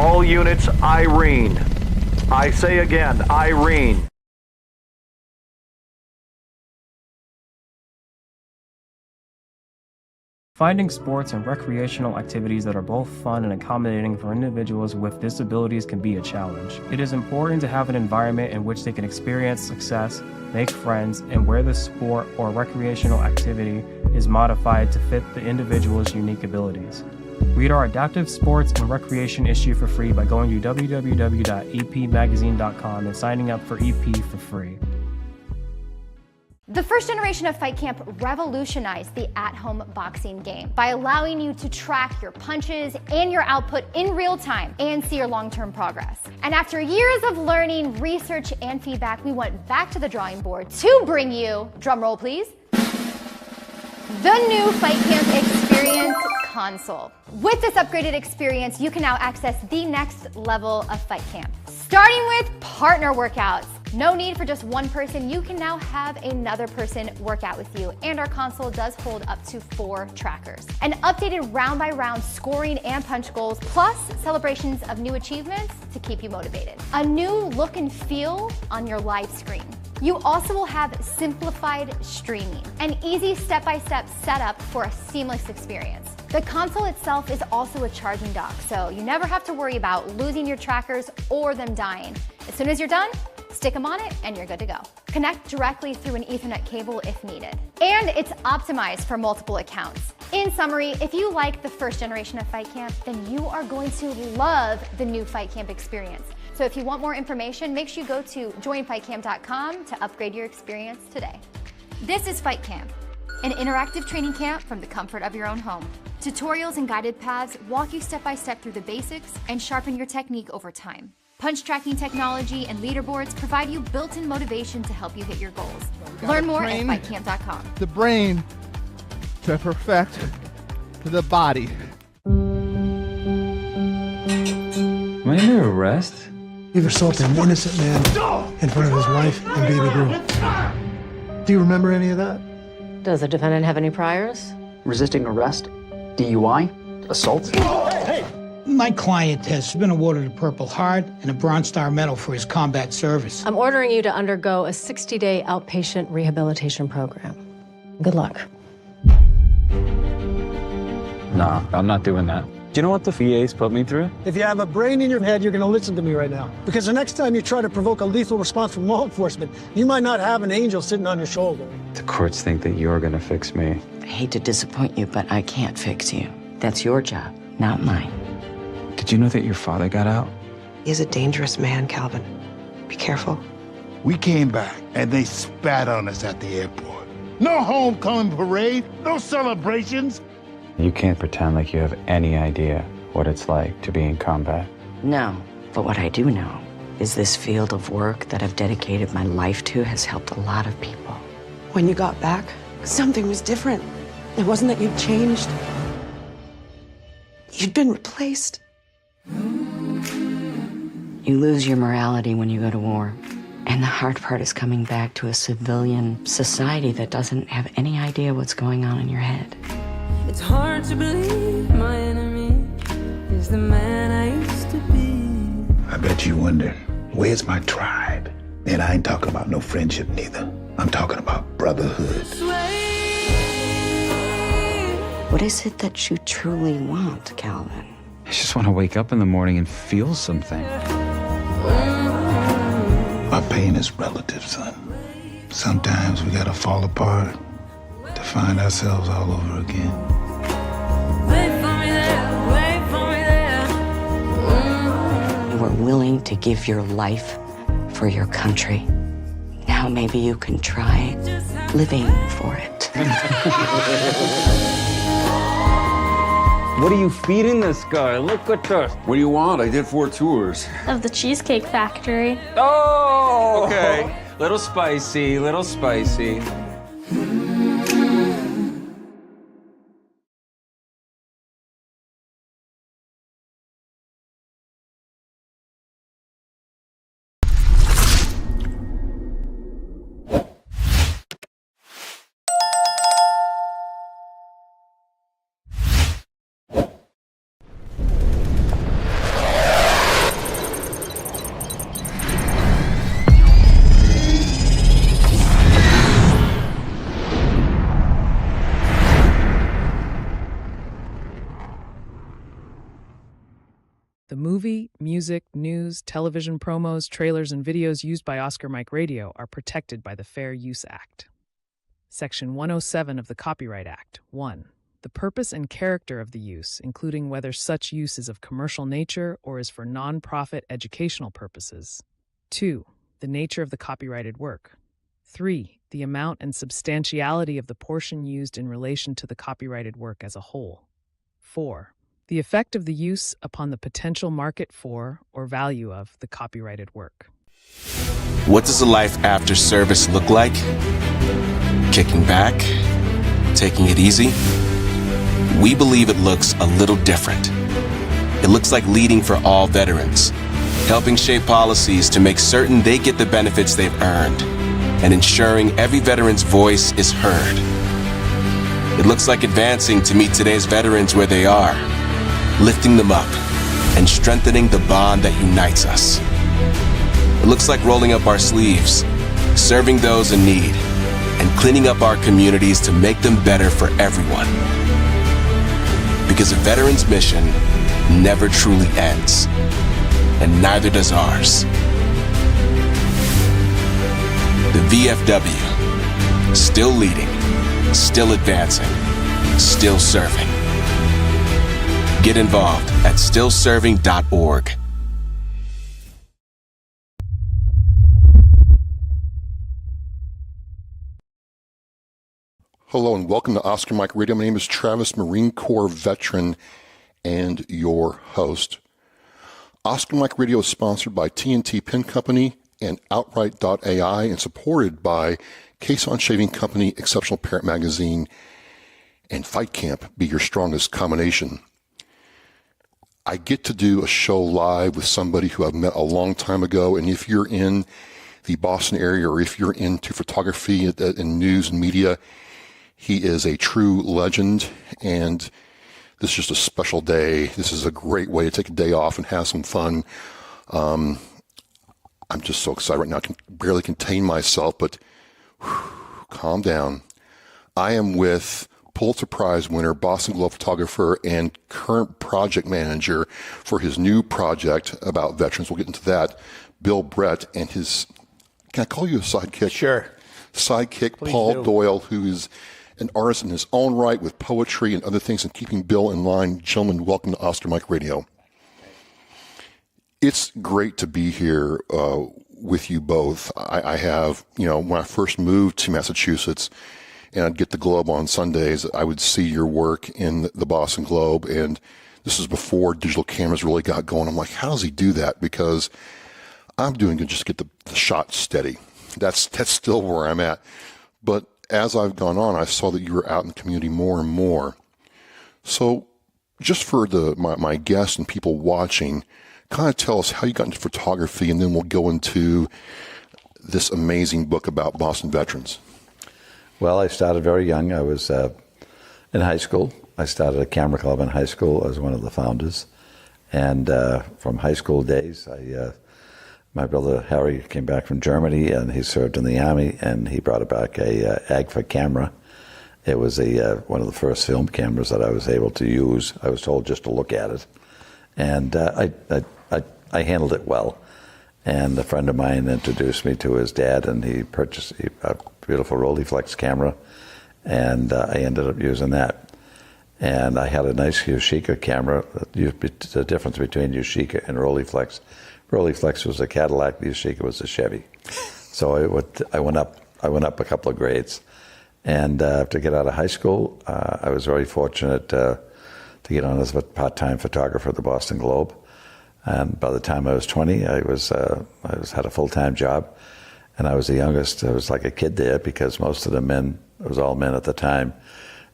All units, Irene. I say again, Irene. Finding sports and recreational activities that are both fun and accommodating for individuals with disabilities can be a challenge. It is important to have an environment in which they can experience success, make friends, and where the sport or recreational activity is modified to fit the individual's unique abilities. Read our adaptive sports and recreation issue for free by going to www.epmagazine.com and signing up for EP for free. The first generation of Fight Camp revolutionized the at-home boxing game by allowing you to track your punches and your output in real time and see your long-term progress. And after years of learning, research, and feedback, we went back to the drawing board to bring you, drum roll please, the new Fight Camp Experience console. With this upgraded experience, you can now access the next level of Fight Camp. Starting with partner workouts. No need for just one person. You can now have another person work out with you. And our console does hold up to 4 trackers. An updated round-by-round scoring and punch goals, plus celebrations of new achievements to keep you motivated. A new look and feel on your live screen. You also will have simplified streaming, an easy step-by-step setup for a seamless experience. The console itself is also a charging dock, so you never have to worry about losing your trackers or them dying. As soon as you're done, stick them on it and you're good to go. Connect directly through an Ethernet cable if needed. And it's optimized for multiple accounts. In summary, if you like the first generation of Fight Camp, then you are going to love the new Fight Camp experience. So if you want more information, make sure you go to joinfightcamp.com to upgrade your experience today. This is Fight Camp, an interactive training camp from the comfort of your own home. Tutorials and guided paths walk you step by step through the basics and sharpen your technique over time. Punch tracking technology and leaderboards provide you built-in motivation to help you hit your goals. Learn more at fightcamp.com. The brain to perfect the body. Am I under arrest? You've assaulted an innocent man in front of his wife and baby girl. Do you remember any of that? Does the defendant have any priors? Resisting arrest, DUI, assault. Hey! My client has been awarded a Purple Heart and a Bronze Star Medal for his combat service. I'm ordering you to undergo a 60-day outpatient rehabilitation program. Good luck. Nah, I'm not doing that. Do you know what the VA's put me through? If you have a brain in your head, you're going to listen to me right now. Because the next time you try to provoke a lethal response from law enforcement, you might not have an angel sitting on your shoulder. The courts think that you're gonna fix me. I hate to disappoint you, but I can't fix you. That's your job, not mine. Did you know that your father got out? He's a dangerous man, Calvin. Be careful. We came back and they spat on us at the airport. No homecoming parade, no celebrations. You can't pretend like you have any idea what it's like to be in combat. No, but what I do know is this field of work that I've dedicated my life to has helped a lot of people. When you got back, something was different. It wasn't that you'd changed. You'd been replaced. You lose your morality when you go to war. And the hard part is coming back to a civilian society that doesn't have any idea what's going on in your head. It's hard to believe my enemy is the man I used to be. I bet you wonder, where's my tribe? And I ain't talking about no friendship neither. I'm talking about brotherhood. What is it that you truly want, Calvin? I just want to wake up in the morning and feel something. My pain is relative, son. Sometimes we gotta fall apart to find ourselves all over again. You were willing to give your life for your country. Now maybe you can try living for it. What are you feeding this guy? Look at this. What do you want? I did 4 tours. Of the Cheesecake Factory. Oh! Okay. Little spicy, little spicy. The movie, music, news, television promos, trailers, and videos used by Oscar Mike Radio are protected by the Fair Use Act. Section 107 of the Copyright Act. 1. The purpose and character of the use, including whether such use is of commercial nature or is for non-profit educational purposes. 2. The nature of the copyrighted work. 3. The amount and substantiality of the portion used in relation to the copyrighted work as a whole. 4. The effect of the use upon the potential market for or value of the copyrighted work. What does a life after service look like? Kicking back? Taking it easy? We believe it looks a little different. It looks like leading for all veterans, helping shape policies to make certain they get the benefits they've earned, and ensuring every veteran's voice is heard. It looks like advancing to meet today's veterans where they are, lifting them up, and strengthening the bond that unites us. It looks like rolling up our sleeves, serving those in need, and cleaning up our communities to make them better for everyone. Because a veteran's mission never truly ends, and neither does ours. The VFW, still leading, still advancing, still serving. Get involved at stillserving.org. Hello and welcome to Oscar Mike Radio. My name is Travis, Marine Corps veteran and your host. Oscar Mike Radio is sponsored by TNT Pen Company and Outright.ai and supported by Caisson Shaving Company, Exceptional Parent Magazine, and Fight Camp, Be Your Strongest Combination. I get to do a show live with somebody who I've met a long time ago, and if you're in the Boston area or if you're into photography and news and media, he is a true legend, and this is just a special day. This is a great way to take a day off and have some fun. I'm just so excited right now. I can barely contain myself, but calm down. I am with Pulitzer Prize winner, Boston Globe photographer, and current project manager for his new project about veterans. We'll get into that. Bill Brett and his, can I call you a sidekick? Sure. Sidekick, Please Paul do. Doyle, who is an artist in his own right with poetry and other things and keeping Bill in line. Gentlemen, welcome to Oscar Mike Radio. It's great to be here with you both. I have, when I first moved to Massachusetts and I'd get the Globe on Sundays, I would see your work in the Boston Globe, and this is before digital cameras really got going. I'm like, how does he do that? Because I'm doing it just to get the shot steady. That's still where I'm at. But as I've gone on, I saw that you were out in the community more and more. So just for my guests and people watching, kind of tell us how you got into photography, and then we'll go into this amazing book about Boston veterans. Well, I started very young. I was in high school. I started a camera club in high school. I was one of the founders. And from high school days, my brother Harry came back from Germany, and he served in the Army, and he brought back a Agfa camera. It was one of the first film cameras that I was able to use. I was told just to look at it. And I handled it well. And a friend of mine introduced me to his dad, and he purchased a beautiful Rolleiflex camera, and I ended up using that. And I had a nice Yashica camera. The difference between Yashica and Rolleiflex. Rolleiflex was a Cadillac, Yashica was a Chevy. So I went up a couple of grades. And to get out of high school, I was very fortunate to get on as a part-time photographer at the Boston Globe. And by the time I was 20, I had a full-time job, and I was the youngest. I was like a kid there because most of the men, it was all men at the time,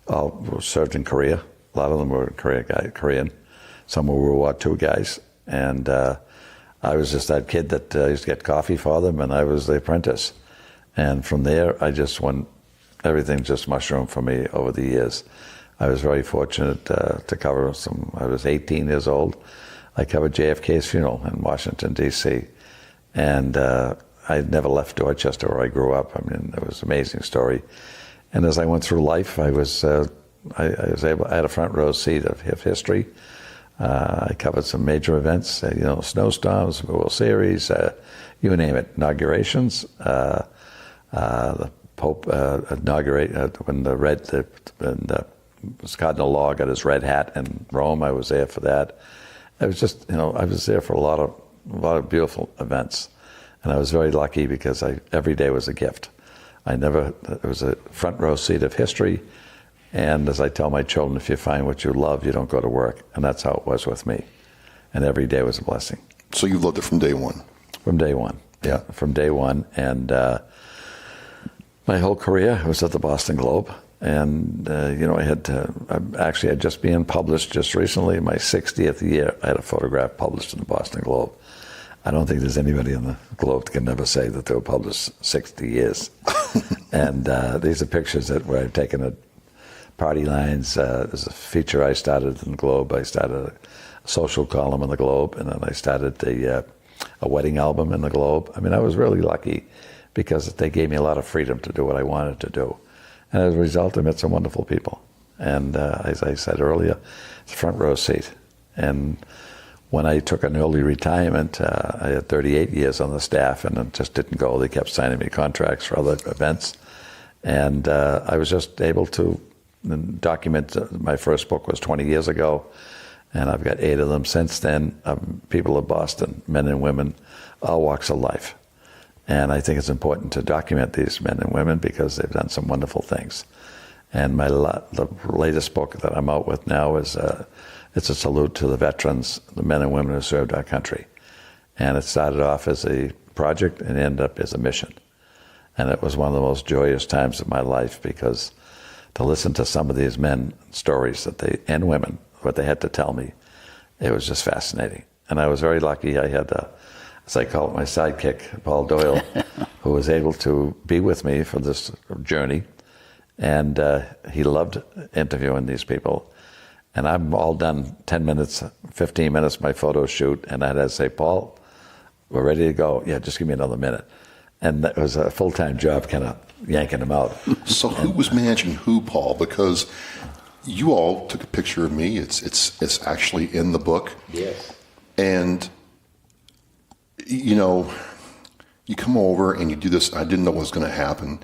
all served in Korea. A lot of them were Korean. Some were World War II guys. And I was just that kid that used to get coffee for them, and I was the apprentice. And from there, everything just mushroomed for me over the years. I was very fortunate to cover I was 18 years old. I covered JFK's funeral in Washington, D.C. And I never left Dorchester where I grew up. I mean, it was an amazing story. And as I went through life, I had a front row seat of history. I covered some major events, snowstorms, World Series, you name it, inaugurations. The Pope inaugurated when the Cardinal Law got his red hat in Rome. I was there for that. It was just, I was there for a lot of beautiful events, and I was very lucky because every day was a gift. It was a front row seat of history. And as I tell my children, if you find what you love, you don't go to work. And that's how it was with me. And every day was a blessing. So you loved it from day one? From day one, yeah, from day one. And my whole career was at the Boston Globe. And, I had just been published just recently, my 60th year, I had a photograph published in the Boston Globe. I don't think there's anybody in the Globe that can never say that they were published 60 years. And these are pictures where I've taken at party lines. There's a feature I started in the Globe. I started a social column in the Globe, and then I started a wedding album in the Globe. I mean, I was really lucky because they gave me a lot of freedom to do what I wanted to do. And as a result, I met some wonderful people. And as I said earlier, it's a front row seat. And when I took an early retirement, I had 38 years on the staff, and it just didn't go. They kept signing me contracts for other events. And I was just able to document. My first book was 20 years ago, and I've got 8 of them since then. People of Boston, men and women, all walks of life. And I think it's important to document these men and women because they've done some wonderful things. And the latest book that I'm out with now is it's a salute to the veterans, the men and women who served our country. And it started off as a project and ended up as a mission. And it was one of the most joyous times of my life because to listen to some of these men stories and women, what they had to tell me, it was just fascinating. And I was very lucky. I had, as I call it, my sidekick, Paul Doyle, who was able to be with me for this journey. And he loved interviewing these people. And I'm all done 10 minutes, 15 minutes, my photo shoot. And I had to say, Paul, we're ready to go. Yeah, just give me another minute. And it was a full-time job kind of yanking them out. So who was managing who, Paul? Because you all took a picture of me. It's actually in the book. Yes. And, you come over and you do this. I didn't know what was going to happen.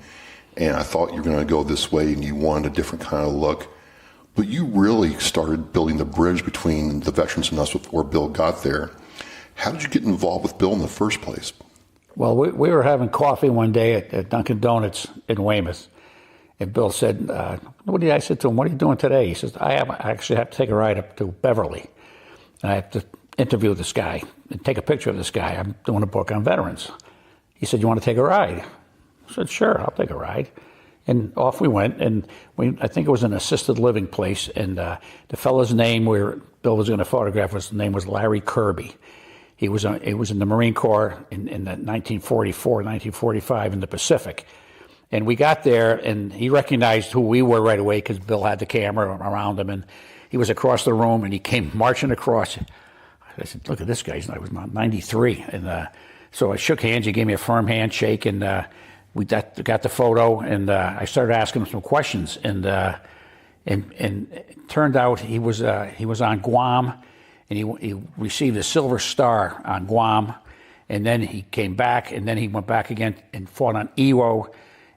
And I thought you were going to go this way and you wanted a different kind of look. But you really started building the bridge between the veterans and us before Bill got there. How did you get involved with Bill in the first place? Well, we were having coffee one day at Dunkin' Donuts in Weymouth, and Bill said, I said to him, what are you doing today? He says, I actually have to take a ride up to Beverly, and I have to interview this guy and take a picture of this guy. I'm doing a book on veterans. He said, you want to take a ride? I said, sure, I'll take a ride. And off we went, and I think it was an assisted living place, and the fellow's name where Bill was going to photograph, his name was Larry Kirby. He was in the Marine Corps in 1944, 1945 in the Pacific. And we got there, and he recognized who we were right away because Bill had the camera around him, and he was across the room, and he came marching across. I said, look at this guy. I was 93. And so I shook hands. He gave me a firm handshake, and we got the photo, and I started asking him some questions. And it turned out he was on Guam, and he received a Silver Star on Guam, and then he came back, and then he went back again and fought on Iwo,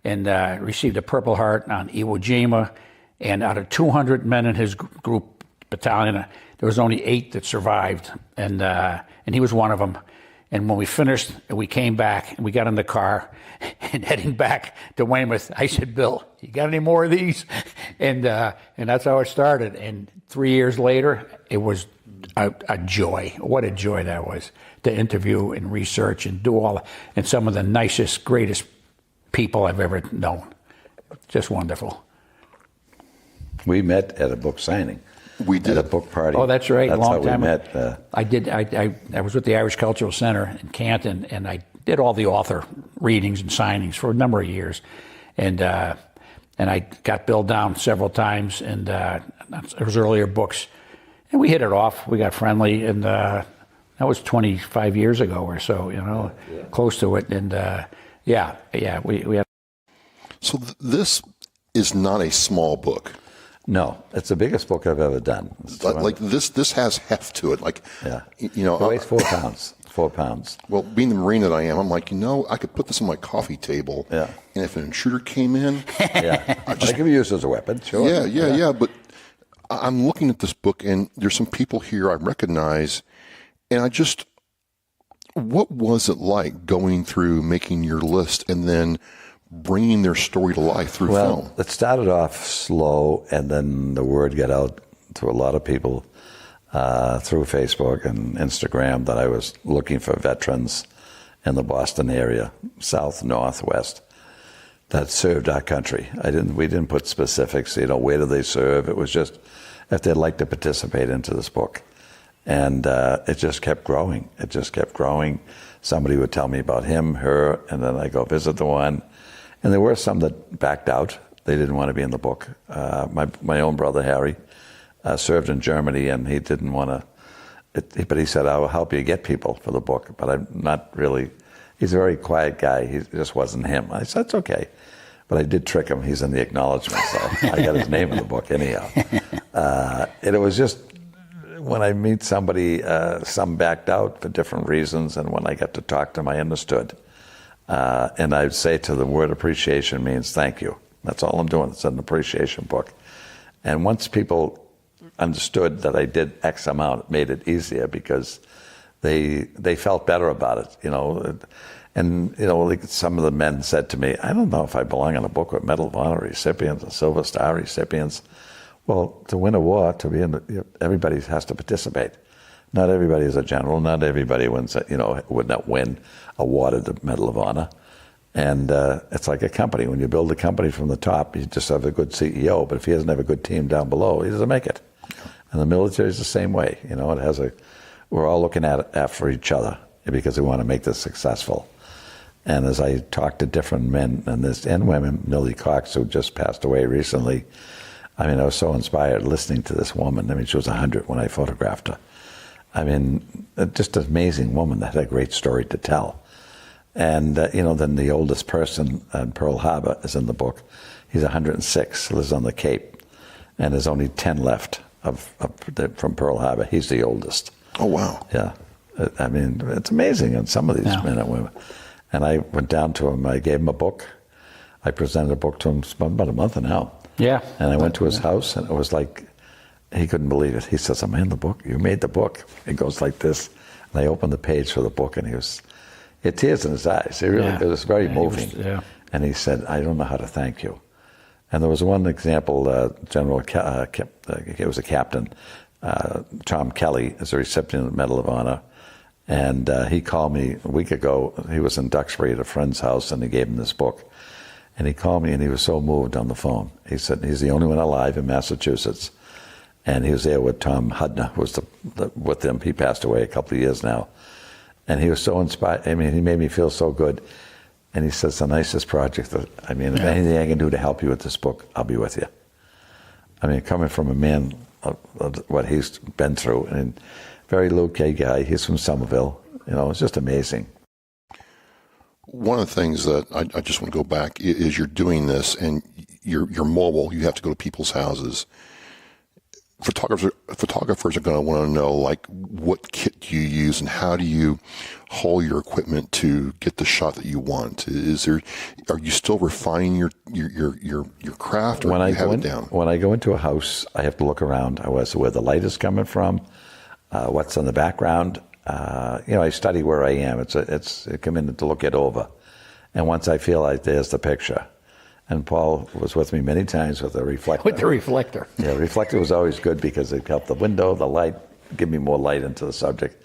and received a Purple Heart on Iwo Jima. And out of 200 men in his group battalion, there was only 8 that survived, and he was one of them. And when we finished, we came back, and we got in the car, and heading back to Weymouth, I said, Bill, you got any more of these? And that's how it started. And 3 years later, it was a joy. What a joy that was to interview and research and do all, and some of the nicest, greatest people I've ever known. Just wonderful. We met at a book signing. We did. At a book party. Oh, that's right. That's long how time we met. I was with the Irish Cultural Center in Canton, and I did all the author readings and signings for a number of years. And I got Bill down several times, and there was earlier books. And we hit it off. We got friendly, and that was 25 years ago or so, close to it. And we had. So this is not a small book. No, it's the biggest book I've ever done. Like this has heft to it. Like, yeah, you know, it weighs 4 pounds. 4 pounds. Well, being the Marine that I am, I'm like, you know, I could put this on my coffee table. Yeah. And if an intruder came in, yeah, I could be used as a weapon. Sure. Yeah. But I'm looking at this book, and there's some people here I recognize, and what was it like going through making your list and then bringing their story to life through film? Well, it started off slow, and then the word got out to a lot of people through Facebook and Instagram that I was looking for veterans in the Boston area, south, north, west, that served our country. We didn't put specifics, you know, where do they serve? It was just if they'd like to participate into this book. And it just kept growing. It just kept growing. Somebody would tell me about him, her, and then I go visit the one. And there were some that backed out. They didn't want to be in the book. My own brother, Harry, served in Germany, and he didn't want to, but he said, I will help you get people for the book, but I'm not really, he's a very quiet guy. He just wasn't him. I said, it's okay. But I did trick him. He's in the acknowledgement, so I got his name in the book anyhow. And it was just, when I meet somebody, some backed out for different reasons, and when I got to talk to them, I understood. And I'd say to the word appreciation means thank you. That's all I'm doing. It's an appreciation book. And once people understood that I did X amount, it made it easier because they felt better about it, you know. And, you know, like some of the men said to me, I don't know if I belong in a book with Medal of Honor recipients and Silver Star recipients. Well, to win a war, everybody has to participate. Not everybody is a general. Not everybody wins, would not win awarded the Medal of Honor. And it's like a company. When you build a company from the top, you just have a good CEO. But if he doesn't have a good team down below, he doesn't make it. And the military is the same way. You know, we're all looking at it after each other because we want to make this successful. And as I talked to different men and women, Millie Cox, who just passed away recently, I mean, I was so inspired listening to this woman. I mean, she was 100 when I photographed her. I mean, just an amazing woman that had a great story to tell. And, then the oldest person in Pearl Harbor is in the book. He's 106, lives on the Cape, and there's only 10 left from Pearl Harbor. He's the oldest. Oh, wow. Yeah. I mean, it's amazing on some of these men and women. And I went down to him. I gave him a book. I presented a book to him about a month now. Yeah. And I went to his house, and it was like, he couldn't believe it. He says, I'm in the book. You made the book. It goes like this. And I opened the page for the book, and he had tears in his eyes. It was very moving. And he said, I don't know how to thank you. And there was one example, General, it was a captain, Tom Kelly, is a recipient of the Medal of Honor. And he called me a week ago. He was in Duxbury at a friend's house, and he gave him this book. And he called me, and he was so moved on the phone. He said he's the only one alive in Massachusetts. And he was there with Tom Hudner, who was with him. He passed away a couple of years now. And he was so inspired. I mean, he made me feel so good. And he says, the nicest project. If anything I can do to help you with this book, I'll be with you. I mean, coming from a man, what he's been through, and very low-key guy. He's from Somerville. It's just amazing. One of the things that I just want to go back is you're doing this, and you're mobile. You have to go to people's houses. Photographers are going to want to know, like, what kit do you use and how do you haul your equipment to get the shot that you want? Are you still refining your craft, or do you have it down? When I go into a house, I have to look around. I want to see where the light is coming from, what's in the background. I study where I am. It's come in to look it over, and once I feel like there's the picture. And Paul was with me many times with a reflector. With the reflector. Yeah, reflector was always good because it helped the window, the light, give me more light into the subject.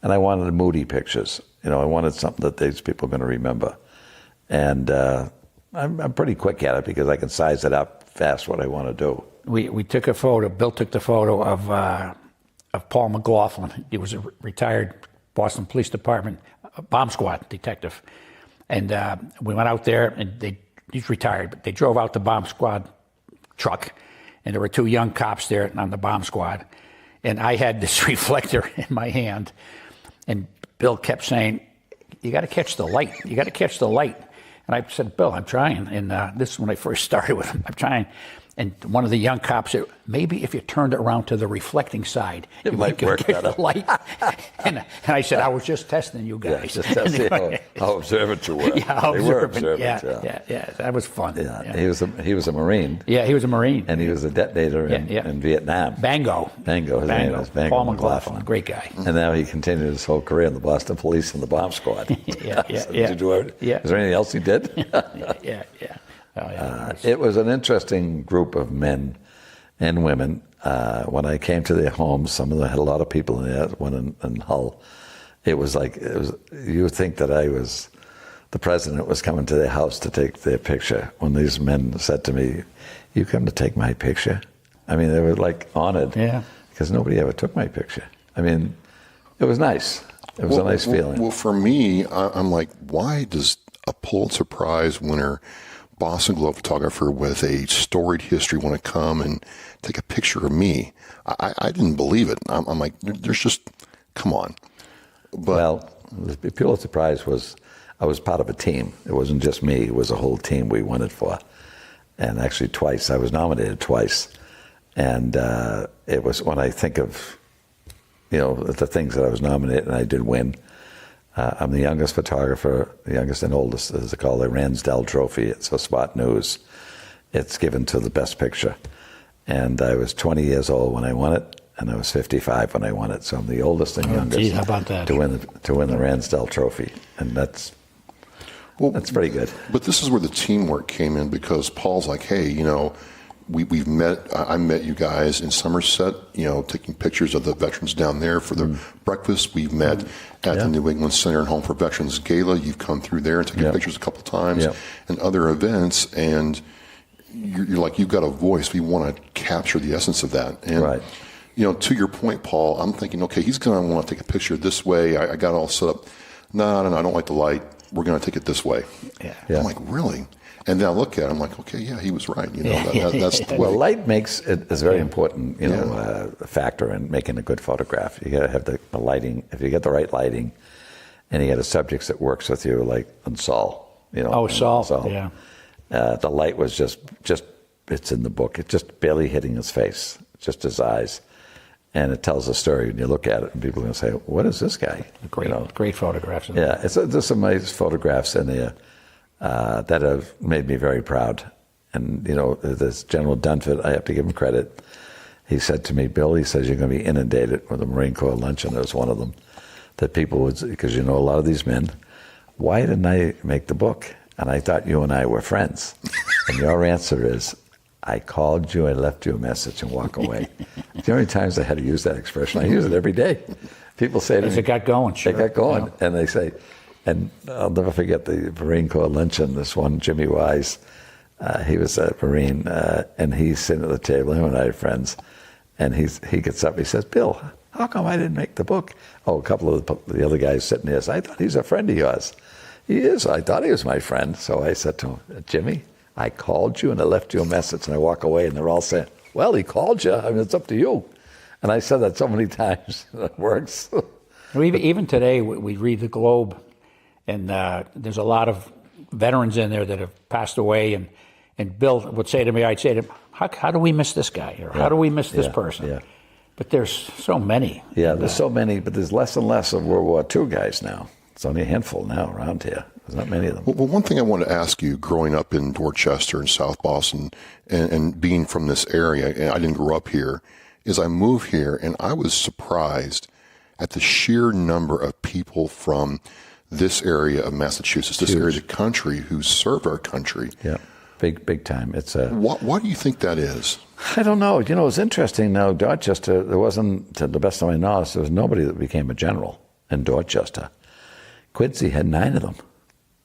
And I wanted moody pictures. I wanted something that these people are going to remember. And I'm pretty quick at it because I can size it up fast what I want to do. We took a photo. Bill took the photo of Paul McLaughlin. He was a retired Boston Police Department bomb squad detective. And we went out there, and he's retired, but they drove out the bomb squad truck, and there were two young cops there on the bomb squad. And I had this reflector in my hand, and Bill kept saying, you got to catch the light. You got to catch the light. And I said, Bill, I'm trying. And this is when I first started with him. I'm trying. And one of the young cops said, maybe if you turned it around to the reflecting side, it might work get better. the light. and I said, I was just testing you guys. Yeah, just testing how observant you were. Yeah, how they were observant. observant. Yeah, that was fun. Yeah. He was a Marine. Yeah, he was a Marine. And he was a detonator in Vietnam. Bango. His name was Bango Paul McLaughlin, great guy. And now he continued his whole career in the Boston Police and the bomb squad. Did you Is there anything else he did? Yeah. Oh, yeah. It was an interesting group of men and women. When I came to their homes, some of them had a lot of people in there. One in Hull. You would think that the president was coming to their house to take their picture. When these men said to me, "You come to take my picture?" I mean, they were like honored. Yeah. Because nobody ever took my picture. I mean, it was nice. It was a nice feeling. Well, for me, I'm like, why does a Pulitzer Prize winner, Boston Globe photographer with a storied history want to come and take a picture of me? I didn't believe it. I'm like, there's just, come on. Well, the Pulitzer Prize I was part of a team. It wasn't just me. It was a whole team we won it for. And actually twice. I was nominated twice. And it was, when I think of, the things that I was nominated and I did win, I'm the youngest photographer, the youngest and oldest, as they call it, Ransdell Trophy. It's for Spot News. It's given to the best picture. And I was 20 years old when I won it, and I was 55 when I won it. So I'm the oldest and youngest Gee, how about that? to win the Ransdell Trophy. And that's pretty good. But this is where the teamwork came in, because Paul's like, hey, we've met. I met you guys in Somerset, taking pictures of the veterans down there for the breakfast. We've met at the New England Center and Home for Veterans Gala. You've come through there and taken pictures a couple of times and other events. And you're like, you've got a voice. We want to capture the essence of that. And, to your point, Paul, I'm thinking, okay, he's going to want to take a picture this way. I got it all set up. No, I don't like the light. We're going to take it this way. I'm like, really? And then I look at it, I'm like, okay, yeah, he was right. That's the way. Well, light is a very important, factor in making a good photograph. You got to have the lighting. If you get the right lighting, and you get a subject that works with you, like on Saul. Saul. Yeah. The light was just it's in the book. It's just barely hitting his face, just his eyes, and it tells a story. And you look at it, and people are going to say, "What is this guy?" Great photographs. Yeah, there's some nice photographs in there. That have made me very proud. And, this General Dunford, I have to give him credit. He said to me, Bill, he says, you're going to be inundated with a Marine Corps luncheon. There was one of them that people would, because a lot of these men, why didn't I make the book? And I thought you and I were friends. And your answer is, I called you, I left you a message and walk away. The only times I had to use that expression, I use it every day. People say to me, it got going, They got going. And they say, and I'll never forget the Marine Corps luncheon. This one, Jimmy Wise, he was a Marine, and he's sitting at the table. Him and I are friends, and he gets up. He says, "Bill, how come I didn't make the book?" Oh, a couple of the other guys sitting there say, "I thought he's a friend of yours." He is. I thought he was my friend. So I said to him, "Jimmy, I called you and I left you a message," and I walk away, and they're all saying, "Well, he called you. I mean, it's up to you." And I said that so many times, it works. Even today, we read the Globe. And there's a lot of veterans in there that have passed away. And Bill would say to me, I'd say to him, how do we miss this guy? Or how do we miss this person? Yeah. But there's so many. Yeah, there's so many, but there's less and less of World War II guys now. It's only a handful now around here. There's not many of them. Well, one thing I wanted to ask you, growing up in Dorchester and South Boston and being from this area, and I didn't grow up here, is I moved here and I was surprised at the sheer number of people from this area of Massachusetts, this area of the country, who served our country. Yeah, big time. It's why do you think that is? I don't know. It's interesting now. Dorchester, there wasn't, to the best of my knowledge, there was nobody that became a general in Dorchester. Quincy had 9 of them.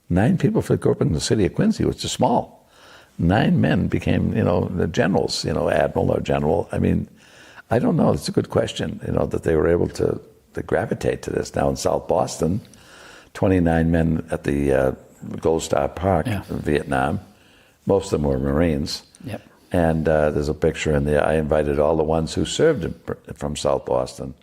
9 people grew up in the city of Quincy, which is small. 9 men became, the generals, admiral or general. I mean, I don't know. It's a good question, that they were able to gravitate to this. Now in South Boston, 29 men at the Gold Star Park in Vietnam. Most of them were Marines. Yep. And there's a picture in there. I invited all the ones who served from South Boston.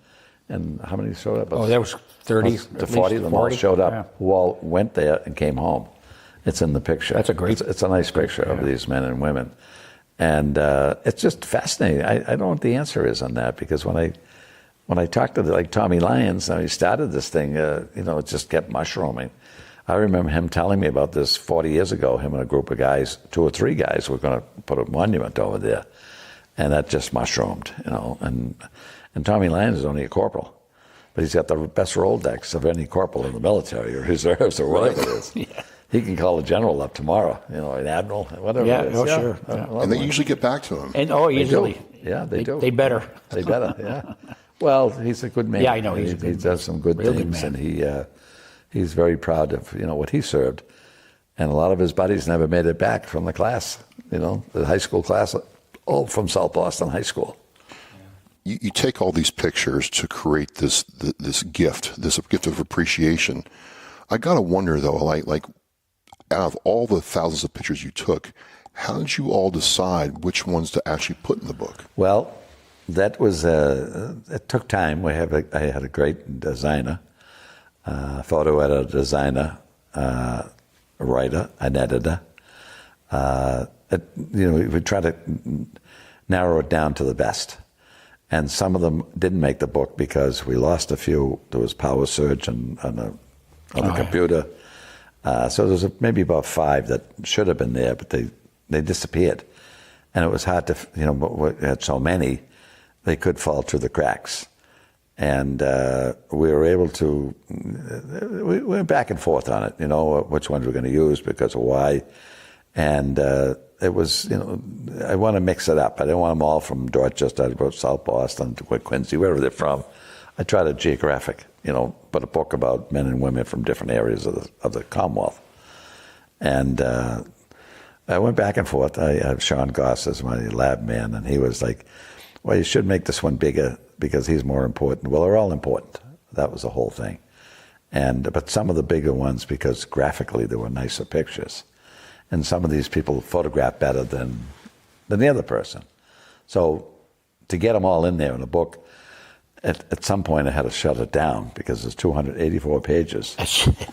And how many showed up? Oh, there was 30 to 40 of them all showed up, who all went there and came home. It's in the picture. That's a great... It's a nice picture of these men and women. And it's just fascinating. I don't know what the answer is on that, because when I talked to like Tommy Lyons, he started this thing, it just kept mushrooming. I remember him telling me about this 40 years ago. Him and a group of guys, 2 or 3 guys, were going to put a monument over there, and that just mushroomed, And Tommy Lyons is only a corporal, but he's got the best Rolodex of any corporal in the military or reserves or whatever it is. Yeah. He can call a general up tomorrow, an admiral, whatever it is. Sure. And they usually get back to him. And easily. Yeah, they do. They better. They better. Yeah. Well, he's a good man. Yeah, I know he does some good things, and he's very proud of what he served. And a lot of his buddies never made it back from the class. The high school class, all from South Boston High School. You take all these pictures to create this gift of appreciation. I gotta wonder though, like out of all the thousands of pictures you took, how did you all decide which ones to actually put in the book? Well, that was it took time. I had a great designer, photo editor, designer, a writer, an editor. We try to narrow it down to the best. And some of them didn't make the book because we lost a few. There was power surge on the computer. So there's maybe about 5 that should have been there, but they disappeared. And it was hard to, we had so many, they could fall through the cracks. And we were able to, we went back and forth on it, which ones we're going to use because of why. And it was, I want to mix it up. I didn't want them all from Dorchester, I wrote South Boston to Quincy, wherever they're from. I tried a geographic, put a book about men and women from different areas of the Commonwealth. And I went back and forth. I had Sean Goss as my lab man, and he was like, well, you should make this one bigger because he's more important. Well, they're all important. That was the whole thing. But some of the bigger ones, because graphically there were nicer pictures. And some of these people photograph better than the other person. So to get them all in there in a book, at some point I had to shut it down because there's 284 pages.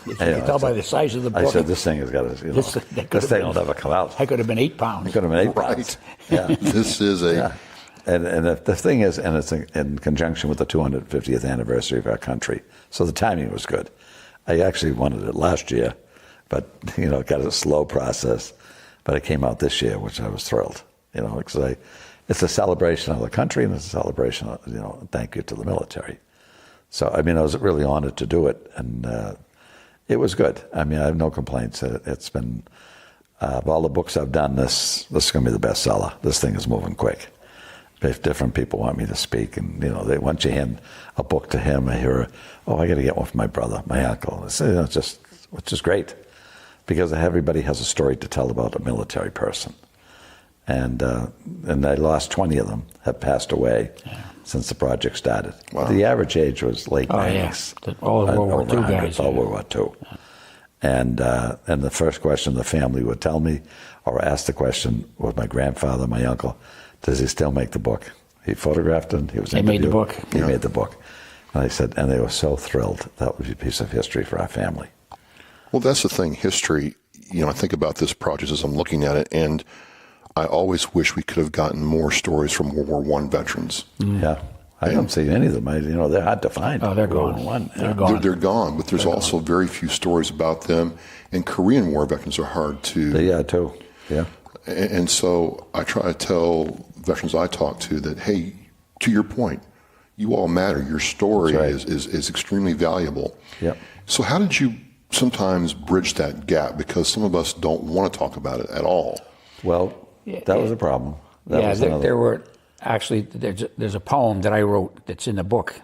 You can tell by the size of the book. I said, this thing has got to, this thing will never come out. I could have been 8 pounds. It could have been 8 pounds. Yeah. This is a... Yeah. And the thing is, and it's in conjunction with the 250th anniversary of our country. So the timing was good. I actually wanted it last year, but, it got a slow process. But it came out this year, which I was thrilled, because it's a celebration of the country and it's a celebration of, thank you to the military. So, I was really honored to do it. And it was good. I have no complaints. It's been, of all the books I've done, this is going to be the bestseller. This thing is moving quick. If different people want me to speak, and they once you hand a book to him, I hear, I got to get one for my brother, my uncle. It's just, which is great, because everybody has a story to tell about a military person, and I lost 20 of them have passed away since the project started. Wow. The average age was late 90s. All of World War II guys. All World War II. And the first question the family would tell me, or ask the question, was my grandfather, my uncle. Does he still make the book? He photographed it. He was interviewed. Made the book. He made the book. And I said, and they were so thrilled. That would be a piece of history for our family. Well, that's the thing. History, I think about this project as I'm looking at it, and I always wish we could have gotten more stories from World War I veterans. Mm. Yeah. I don't see any of them. They're hard to find. Oh, they're gone. They're gone, but there's also very few stories about them. And Korean War veterans are hard to... Yeah, too. Yeah. And so I try to tell veterans I talk to that, hey, to your point, you all matter. Your story is extremely valuable. Yep. So how did you sometimes bridge that gap? Because some of us don't want to talk about it at all. Well, that was a problem. There were actually, there's a poem that I wrote that's in the book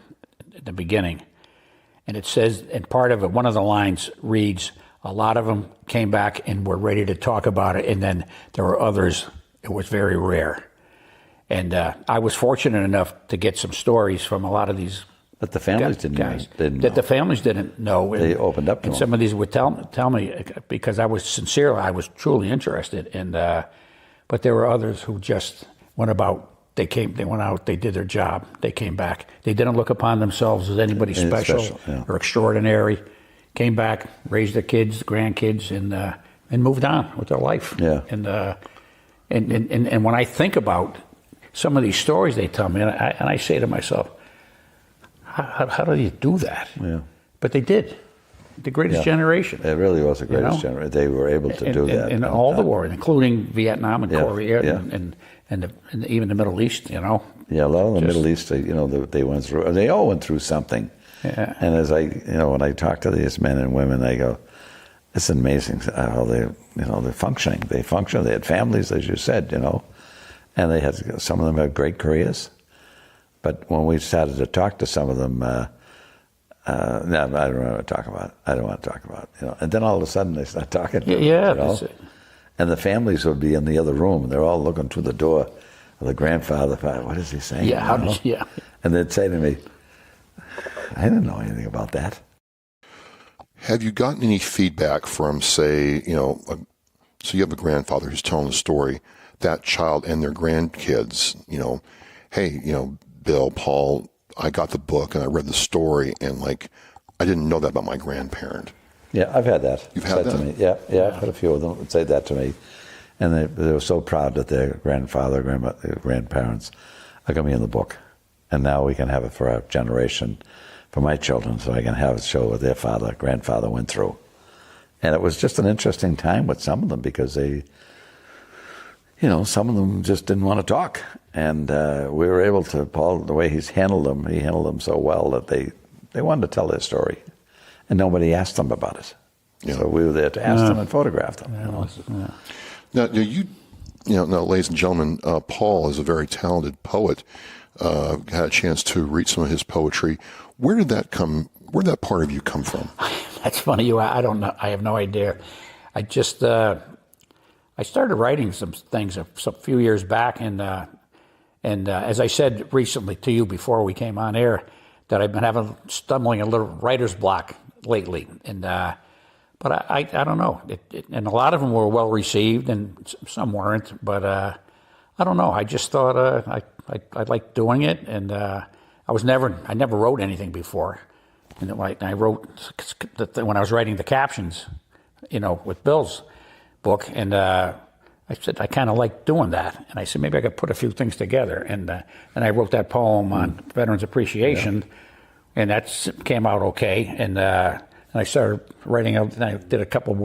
at the beginning. And it says, and part of it, one of the lines reads, a lot of them came back and were ready to talk about it, and then there were others, it was very rare. And I was fortunate enough to get some stories from a lot of these But the families didn't know. The families didn't know. They opened up to and them. some of these would tell me, because I was truly interested. And but there were others who just went about. They went out, they did their job, they came back. They didn't look upon themselves as anybody special or extraordinary. Came back, raised their kids, grandkids, and moved on with their life. Yeah. And And when I think about some of these stories they tell me, and I say to myself, how do you do that? Yeah. But they did. The greatest generation. It really was the greatest generation. They were able to do that. In all the wars, including Vietnam and Korea yeah. and even the Middle East, you know. Yeah, a lot of the Middle East, they went through, and they all went through something. Yeah. And as when I talk to these men and women, I go, it's amazing how they're functioning. They function. They had families, as you said, and they had, some of them had great careers. But when we started to talk to some of them, no, I don't want to talk about it. I don't want to talk about it. And then all of a sudden they start talking. Yeah. And the families would be in the other room, and they're all looking through the door. The grandfather, what is he saying? Yeah, And they'd say to me, I didn't know anything about that. Have you gotten any feedback from, say, so you have a grandfather who's telling the story, that child and their grandkids, hey, Bill, Paul, I got the book and I read the story and I didn't know that about my grandparent. Yeah, I've had that. You've had that? To me. Yeah, I've had a few of them would say that to me. And they were so proud that their grandparents are going to be in the book. And now we can have it for our generation, for my children, so I can have it show what their grandfather went through. And it was just an interesting time with some of them because they, some of them just didn't want to talk. And we were able to, Paul, the way he handled them so well that they wanted to tell their story. And nobody asked them about it. Yeah. So we were there to ask them and photograph them. Yeah. Now, now, ladies and gentlemen, Paul is a very talented poet. Had a chance to read some of his poetry. Where did that part of you come from? That's funny. I don't know. I have no idea. I just I started writing some things a few years back, and as I said recently to you before we came on air, that I've been stumbling a little writer's block lately, but I don't know. And a lot of them were well received, and some weren't. But I don't know. I just thought I liked doing it, and I never wrote anything before. And I wrote when I was writing the captions, with Bill's book, and I said I kind of liked doing that, and I said maybe I could put a few things together, and I wrote that poem on Veterans Appreciation, and that came out okay, and I started writing. I did a couple of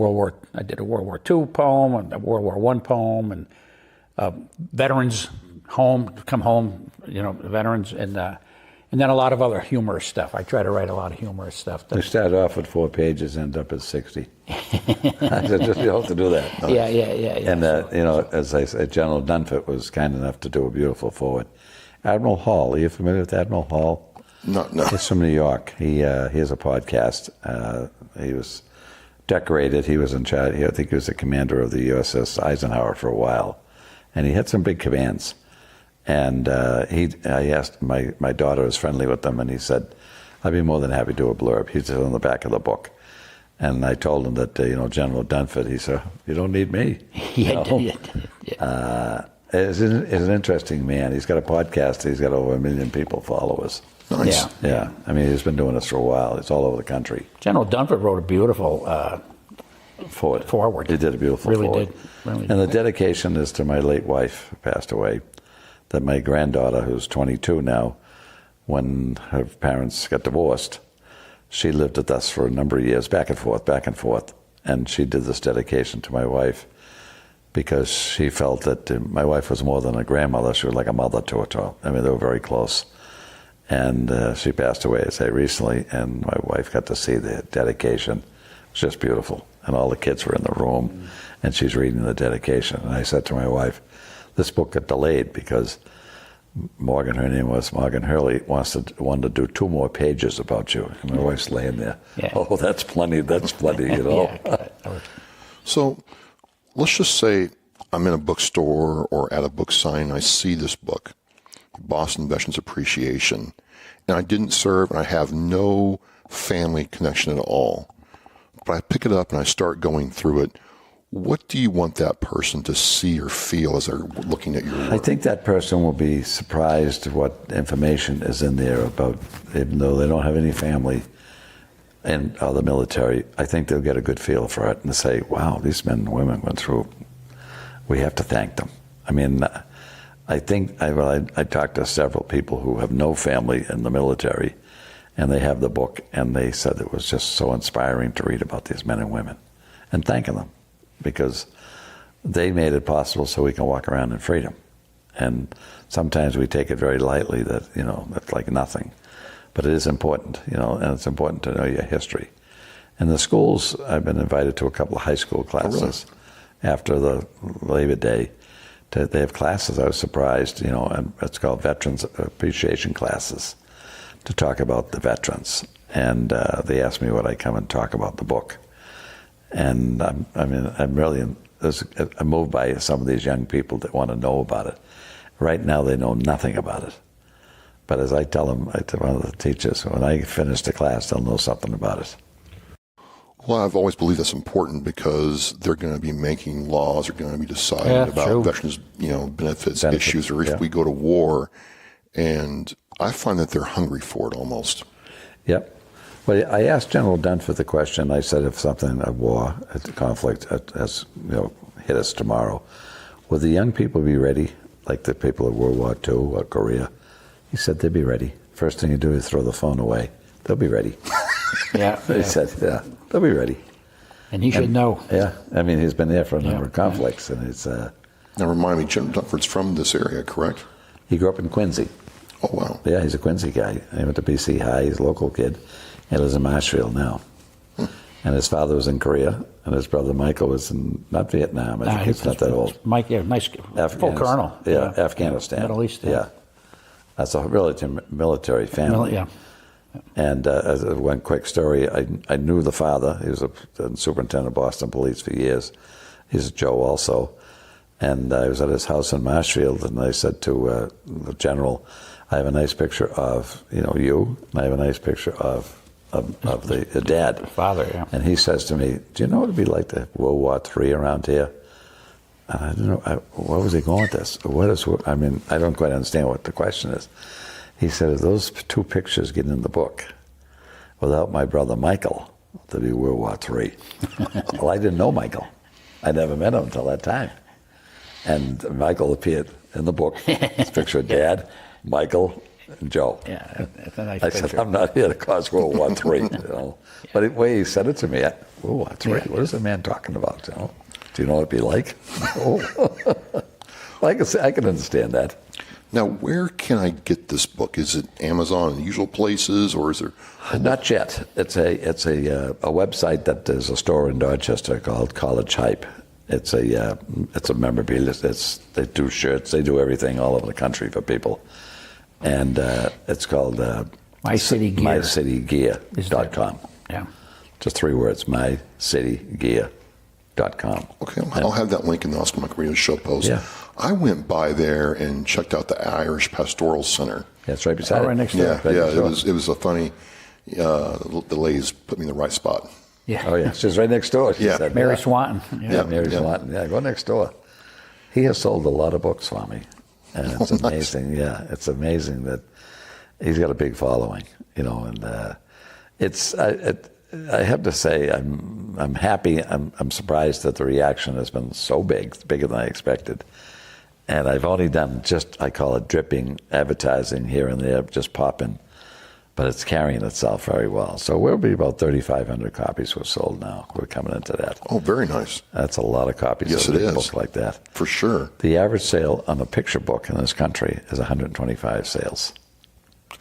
I did a World War II poem, and a World War I poem, and veterans come home, veterans, and then a lot of other humorous stuff. I try to write a lot of humorous stuff. They started off with 4 pages, end up at 60. You have to do that. No? Yeah. And, as I said, General Dunford was kind enough to do a beautiful forward. Admiral Hall, are you familiar with Admiral Hall? No. He's from New York. He has a podcast. He was decorated. He was in charge. I think he was the commander of the USS Eisenhower for a while. And he had some big commands. And I asked, my daughter was friendly with them, and he said, I'd be more than happy to do a blurb. He's on the back of the book. And I told him that, General Dunford, he said, you don't need me. He's an interesting man. He's got a podcast. He's got over 1 million people followers. Nice. Yeah. I mean, he's been doing this for a while. It's all over the country. General Dunford wrote a beautiful forward. He did a beautiful forward. Really did. And the dedication is to my late wife, who passed away, that my granddaughter, who's 22 now, when her parents got divorced, she lived with us for a number of years, back and forth. And she did this dedication to my wife because she felt that my wife was more than a grandmother. She was like a mother to her. I mean, they were very close. And she passed away, I say, recently, and my wife got to see the dedication. It was just beautiful. And all the kids were in the room, and she's reading the dedication. And I said to my wife, this book got delayed because Morgan, her name was Morgan Hurley, wanted to do 2 more pages about you. And my wife's laying there. Yeah. Oh, that's plenty, So let's just say I'm in a bookstore or at a book sign, I see this book, Boston Veterans Appreciation, and I didn't serve, and I have no family connection at all. But I pick it up and I start going through it. What do you want that person to see or feel as they're looking at your work? I think that person will be surprised at what information is in there about, even though they don't have any family in the military, I think they'll get a good feel for it and say, wow, these men and women went through, we have to thank them. I mean, I think I talked to several people who have no family in the military, and they have the book, and they said it was just so inspiring to read about these men and women, and thanking them, because they made it possible so we can walk around in freedom. And sometimes we take it very lightly that, that's like nothing. But it is important, and it's important to know your history. In the schools, I've been invited to a couple of high school classes after the Labor Day. They have classes, I was surprised, and it's called Veterans Appreciation Classes, to talk about the veterans. And they asked me would I come and talk about the book. And I'm really I'm moved by some of these young people that want to know about it. Right now, they know nothing about it. But as I tell them, I tell one of the teachers, when I finish the class, they'll know something about it. Well, I've always believed that's important because they're going to be making laws, they're going to be deciding about veterans, benefits, issues, or if we go to war. And I find that they're hungry for it almost. Yep. Well, I asked General Dunford the question. I said, if something, a war, a conflict has hit us tomorrow, will the young people be ready, like the people of World War II or Korea? He said they'd be ready. First thing you do is throw the phone away. They'll be ready. He said, they'll be ready. And he should know. Yeah. I mean, he's been there for a number of conflicts. And it's... Now, remind me, General Dunford's from this area, correct? He grew up in Quincy. Oh, wow. Yeah, he's a Quincy guy. He went to BC High. He's a local kid. He lives in Marshfield now. And his father was in Korea, and his brother Michael was in, not Vietnam, I think he's not that old. Mike, nice, full colonel. Yeah, Afghanistan. Middle East. Yeah. That's a military family. And one quick story, I knew the father. He was a superintendent of Boston Police for years. He's a Joe also. And I was at his house in Marshfield, and I said to the general, I have a nice picture of, you, and I have a nice picture of the dad. Father, yeah. And he says to me, do you know what it'd be like to have World War III around here? And I don't know, where was he going with this? I don't quite understand what the question is. He said, if those two pictures get in the book, without my brother Michael, there'd be World War III. Well, I didn't know Michael. I never met him until that time. And Michael appeared in the book. His picture of Dad, Michael, and Joe. Yeah, that's a nice picture. I said, I'm not here to cause World War III. But the way he said it to me, World War III, what is the man talking about? Do you know what it'd be like? Well, I can understand that. Now, where can I get this book? Is it Amazon and usual places, or is there? Not yet. It's a website that there's a store in Dorchester called College Hype. It's a memorabilia. They do shirts. They do everything all over the country for people, and it's called mycitygear.com. Yeah, just 3 words: mycitygear.com. Okay, I'll have that link in the Oscar Mike Radio show post. Yeah. I went by there and checked out the Irish Pastoral Center. Yeah, it's right beside right next door. It was a funny. The ladies put me in the right spot. Yeah. Oh yeah, she's right next door. She said, Mary Swanton. Yeah, Mary Swanton. Yeah, go next door. He has sold a lot of books for me, and it's amazing. Nice. Yeah, it's amazing that he's got a big following. And it's. I have to say, I'm happy. I'm surprised that the reaction has been so bigger than I expected. And I've only done I call it dripping advertising here and there, just popping. But it's carrying itself very well. So we'll be about 3,500 copies we've sold now. We're coming into that. Oh, very nice. That's a lot of copies of a book like that. For sure. The average sale on a picture book in this country is 125 sales.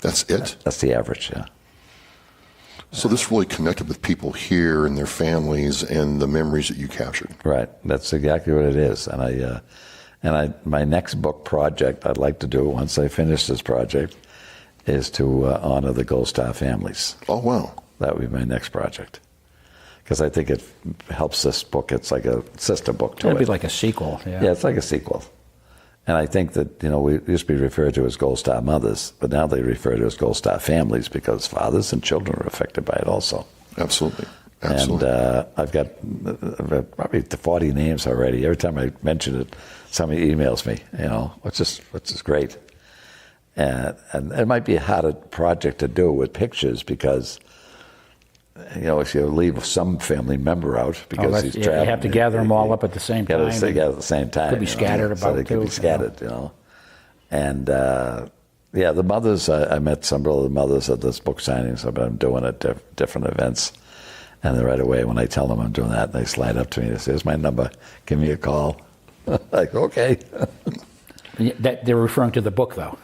That's it? That's the average, yeah. So this really connected with people here and their families and the memories that you captured. Right. That's exactly what it is. And my next book project I'd like to do once I finish this project is to honor the Gold Star families. Oh, wow. That would be my next project. Because I think it helps this book. It's like a sister book to it. It'd be like a sequel. Yeah, it's like a sequel. And I think that, we used to be referred to as Gold Star mothers, but now they refer to as Gold Star families because fathers and children are affected by it also. Absolutely. And I've got probably 40 names already. Every time I mention it, somebody emails me, which is great. And it might be a harder project to do with pictures because if you leave some family member out because he's traveling. You have to gather them all up at the same time. Got to gather at the same time. Could be scattered about, so they could be scattered, And, the mothers, I met some of the mothers at this book signing, so I'm doing at different events. And right away, when I tell them I'm doing that, they slide up to me and say, here's my number, give me a call. Like, okay. They're referring to the book, though.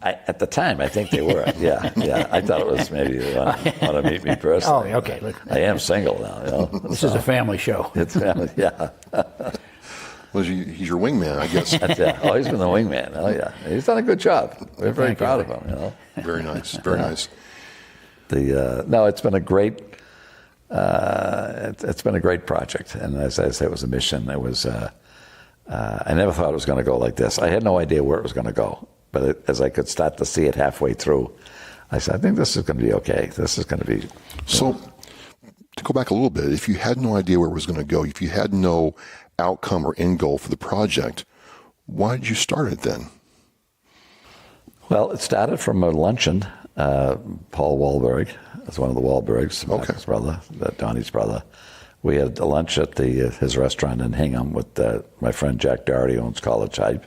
At the time, I think they were. Yeah. I thought it was maybe they want to meet me personally. Oh, okay. Look. I am single now. This is a family show. It's family, yeah. Well, he's your wingman, I guess. Oh, he's been the wingman. Oh, yeah. He's done a good job. We're very proud of him. Very nice. Very nice. It's been a great. It's been a great project, and as I say, it was a mission. It was. I never thought it was going to go like this. I had no idea where it was going to go. But as I could start to see it halfway through, I said, I think this is going to be okay. This is going to be... So, to go back a little bit, if you had no idea where it was going to go, if you had no outcome or end goal for the project, why did you start it then? Well, it started from a luncheon. Paul Wahlberg is one of the Wahlbergs, Michael's brother, Donnie's brother. We had a lunch at his restaurant in Hingham with my friend Jack Doherty, who owns College Hype.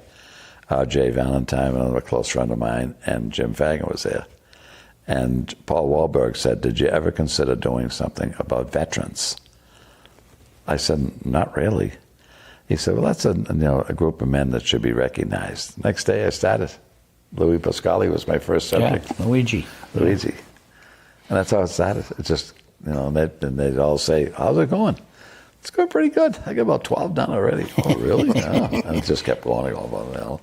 Jay Valentine, another close friend of mine, and Jim Fagan was there. And Paul Wahlberg said, did you ever consider doing something about veterans? I said, not really. He said, well, that's a group of men that should be recognized. Next day I started. Louis Pasquale was my first subject. Yeah, Luigi. And that's how it started. It just, and they'd all say, how's it going? It's going pretty good. I got about 12 done already. Oh, really? Yeah. And it just kept going on.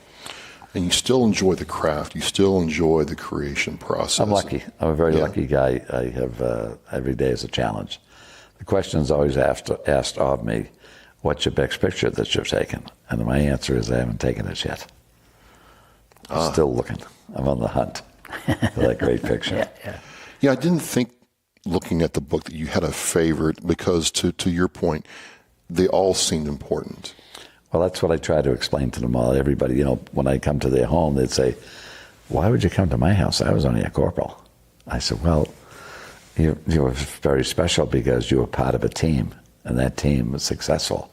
And you still enjoy the craft. You still enjoy the creation process. I'm lucky. I'm a very lucky guy. I have every day is a challenge. The question is always asked of me, what's your best picture that you've taken? And my answer is I haven't taken it yet. I'm still looking. I'm on the hunt for that great picture. Yeah, I didn't think, looking at the book, that you had a favorite because, to your point, they all seemed important. Well, that's what I try to explain to them all. Everybody, when I come to their home, they'd say, why would you come to my house? I was only a corporal. I said, well, you were very special because you were part of a team, and that team was successful.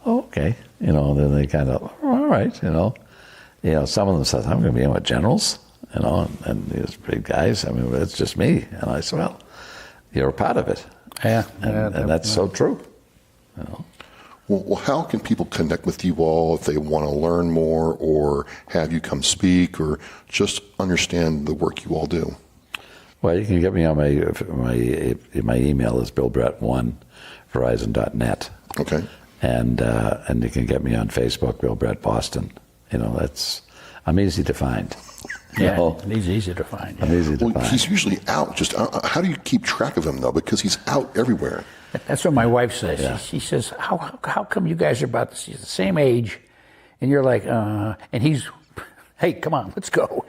Oh, okay. Then they kind of, all right, some of them said, I'm going to be in with generals, and these big guys. I mean, it's just me. And I said, well, you're a part of it. Yeah. And that's so true. Well, how can people connect with you all if they want to learn more or have you come speak or just understand the work you all do? Well, you can get me on my email is billbrett1verizon.net. Okay. And you can get me on Facebook, Bill Brett Boston. I'm easy to find. He's easy to find. I'm easy to find. He's usually out. Just how do you keep track of him though? Because he's out everywhere. That's what my wife says. Yeah. She says, "How come you guys are about the same age, and you're like, and he's, hey, come on, let's go."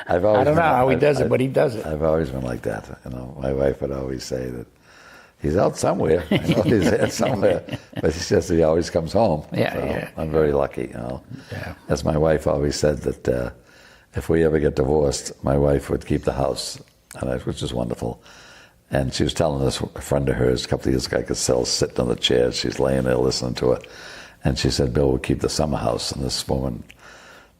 I don't know how he does it, but he does it. I've always been like that. My wife would always say that he's out somewhere. I know he's out somewhere, but she says he always comes home. I'm very lucky. As my wife always said that if we ever get divorced, my wife would keep the house, which is wonderful. And she was telling this a friend of hers a couple of years ago, I could still sit on the chair. She's laying there listening to it. And she said, Bill, we'll keep the summer house. And this woman,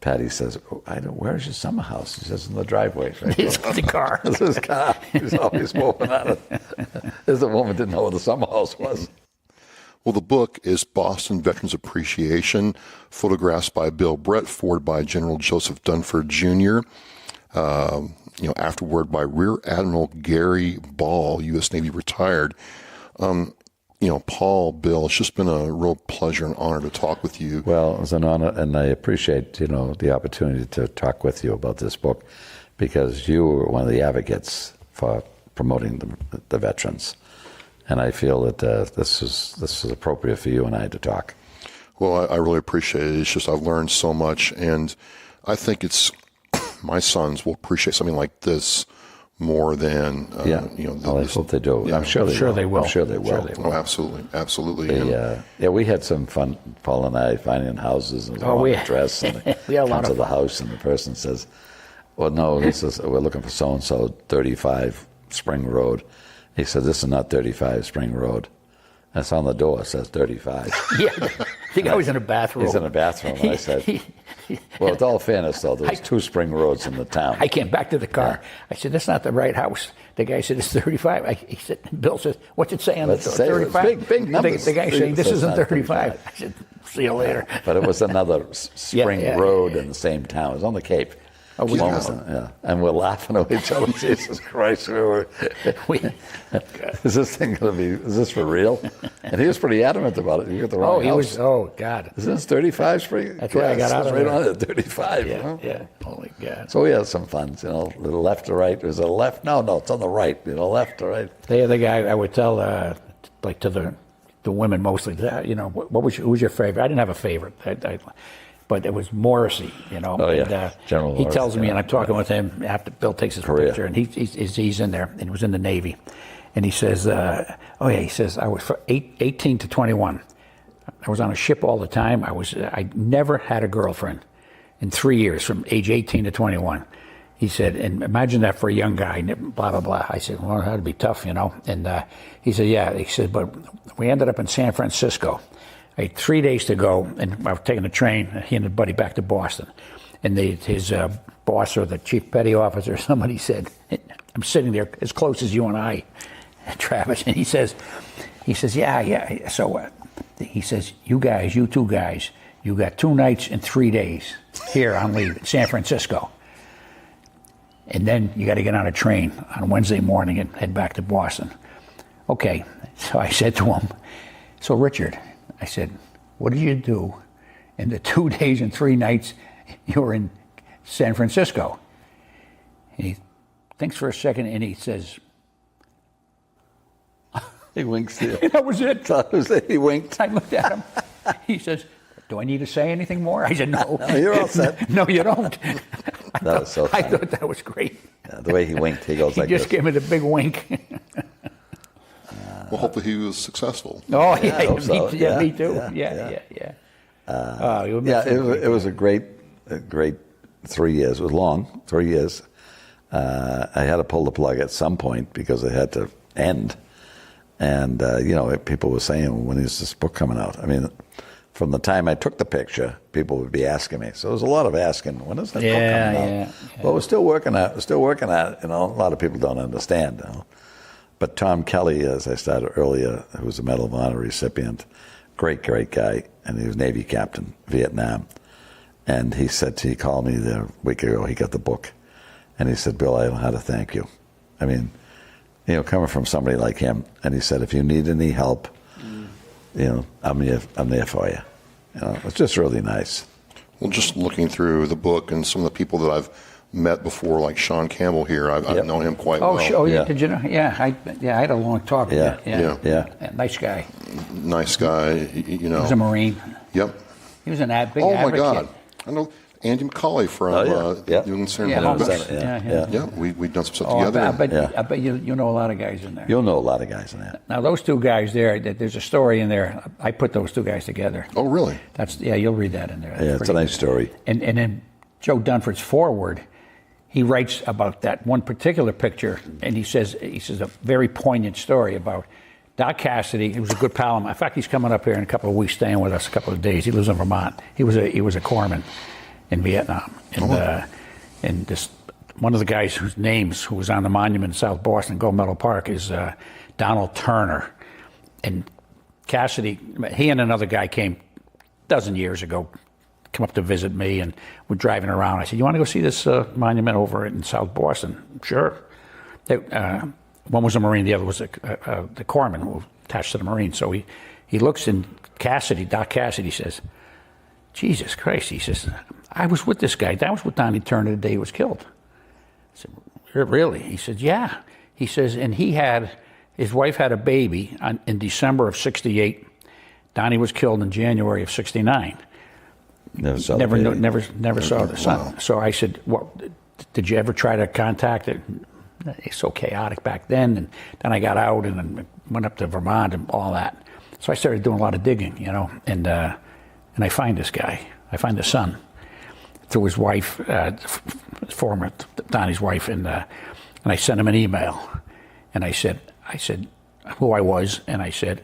Patty, says, where's your summer house? She says, in the driveway. Right? It's the car. It's his car. He's always moving on it. This woman didn't know where the summer house was. Well, the book is Boston Veterans Appreciation, photographs by Bill Brett, forward by General Joseph Dunford Jr., afterward by Rear Admiral Gary Ball, U.S. Navy retired. Paul, Bill, it's just been a real pleasure and honor to talk with you. Well, it was an honor, and I appreciate, the opportunity to talk with you about this book because you were one of the advocates for promoting the veterans. And I feel that this is appropriate for you and I to talk. Well, I really appreciate it. It's just I've learned so much, and I think my sons will appreciate something like this more than I hope they do. Yeah, I'm sure they will. I'm sure they will. Oh, absolutely. We had some fun, Paul and I, finding houses and address, and we had a lot of the house, and the person says, "Well, no, we're looking for so and so, 35 Spring Road." He said, "This is not 35 Spring Road." That's on the door. It says 35. Yeah, the guy was in a bathroom. He's in a bathroom. And I said, well, with all fairness, though, there's 2 Spring Roads in the town. I came back to the car. I said, "That's not the right house." The guy said, "It's 35. He said, Bill says, "What's it say on the door?" 35. Big numbers. The guy saying, "This isn't 35. 35. I said, "See you later." But it was another Spring Road in the same town. It was on the Cape. Oh, we yeah. And we're laughing at each other. Jesus Christ. Is this thing going to be, is this for real? And he was pretty adamant about it. You got the wrong house. God. Is this 35 Spring? That's where I got out of right there. on it, 35. Yeah. Holy God. So we had some fun, little left to right. Was it a left? No, it's on the right, left to right. The other guy, I would tell, like to the women mostly, who was your favorite? I didn't have a favorite. But it was Morrissey, Oh, yeah. And, General he Morrissey, tells me, and I'm talking with him after Bill takes his picture, and he's in there, and he was in the Navy. And he says, he says, I was 18 to 21. I was on a ship all the time. I never had a girlfriend in 3 years, from age 18 to 21. He said, and imagine that for a young guy, blah, blah, blah. I said, well, that'd be tough, And he said, yeah. He said, but we ended up in San Francisco. I had 3 days to go, and I was taking a train, he and his buddy, back to Boston. And his boss, or the chief petty officer, somebody said, I'm sitting there as close as you and I, Travis, and he says, yeah. So he says, you two guys, you got 2 nights and 3 days here on leave in San Francisco. And then you got to get on a train on Wednesday morning and head back to Boston. Okay, so I said to him, so Richard, I said, what did you do in the 2 days and 3 nights you were in San Francisco? And he thinks for a second, and he says, he winks to you. And that was it. He winked. I looked at him. He says, do I need to say anything more? I said, no. No, you're all set. No, you don't. That was so funny. I thought that was great. Yeah, the way he winked, he goes like this. He just gave me the big wink. Well, hopefully he was successful. Oh, yeah, me so. too. Yeah. It was a great 3 years. It was long, 3 years. I had to pull the plug at some point because it had to end. And, people were saying, when is this book coming out? I mean, from the time I took the picture, people would be asking me. So there was a lot of asking, when is that book coming out? Well, we're still working at it. A lot of people don't understand. But Tom Kelly, as I started earlier, who was a Medal of Honor recipient, great guy, and he was Navy captain, Vietnam. And he called me a week ago, he got the book, and he said, Bill, I don't know how to thank you. I mean, coming from somebody like him, and he said, if you need any help, I'm there for you. It's just really nice. Well, just looking through the book and some of the people that I've met before, like Sean Campbell here, I've known him quite well. Oh, yeah. Did you know? Yeah, I had a long talk with him. Yeah. Nice guy. Nice guy, He was a Marine. Yep. He was an big Oh, advocate. my God. I know Andy McCauley from New England Center. Yeah. We've done some stuff together. I bet you know a lot of guys in there. You'll know a lot of guys in there. Now, those 2 guys there, there's a story in there. I put those 2 guys together. Oh, really? You'll read that in there. It's a nice story. And then Joe Dunford's foreword, he writes about that one particular picture, and he says a very poignant story about Doc Cassidy. He was a good pal of mine. In fact, he's coming up here in a couple of weeks, staying with us a couple of days. He lives in Vermont. He was a corpsman in Vietnam, and this one of the guys who was on the monument in South Boston, Gold Medal Park, is Donald Turner. And Cassidy, he and another guy came a dozen years ago, come up to visit me, and we're driving around. I said, you want to go see this monument over in South Boston? Sure. One was a Marine, the other was the corpsman who attached to the Marine. So he looks, and Doc Cassidy says, Jesus Christ, he says, I was with this guy. That was with Donnie Turner the day he was killed. I said, really? He said, yeah. He says, and his wife had a baby in December of 68. Donnie was killed in January of 69. Never saw the son. Wow. So I said, well, did you ever try to contact it? It's so chaotic back then. And then I got out and then went up to Vermont and all that. So I started doing a lot of digging, and I find this guy. I find the son through his wife, former Donnie's wife, and I sent him an email. And I said, I said who I was, and I said,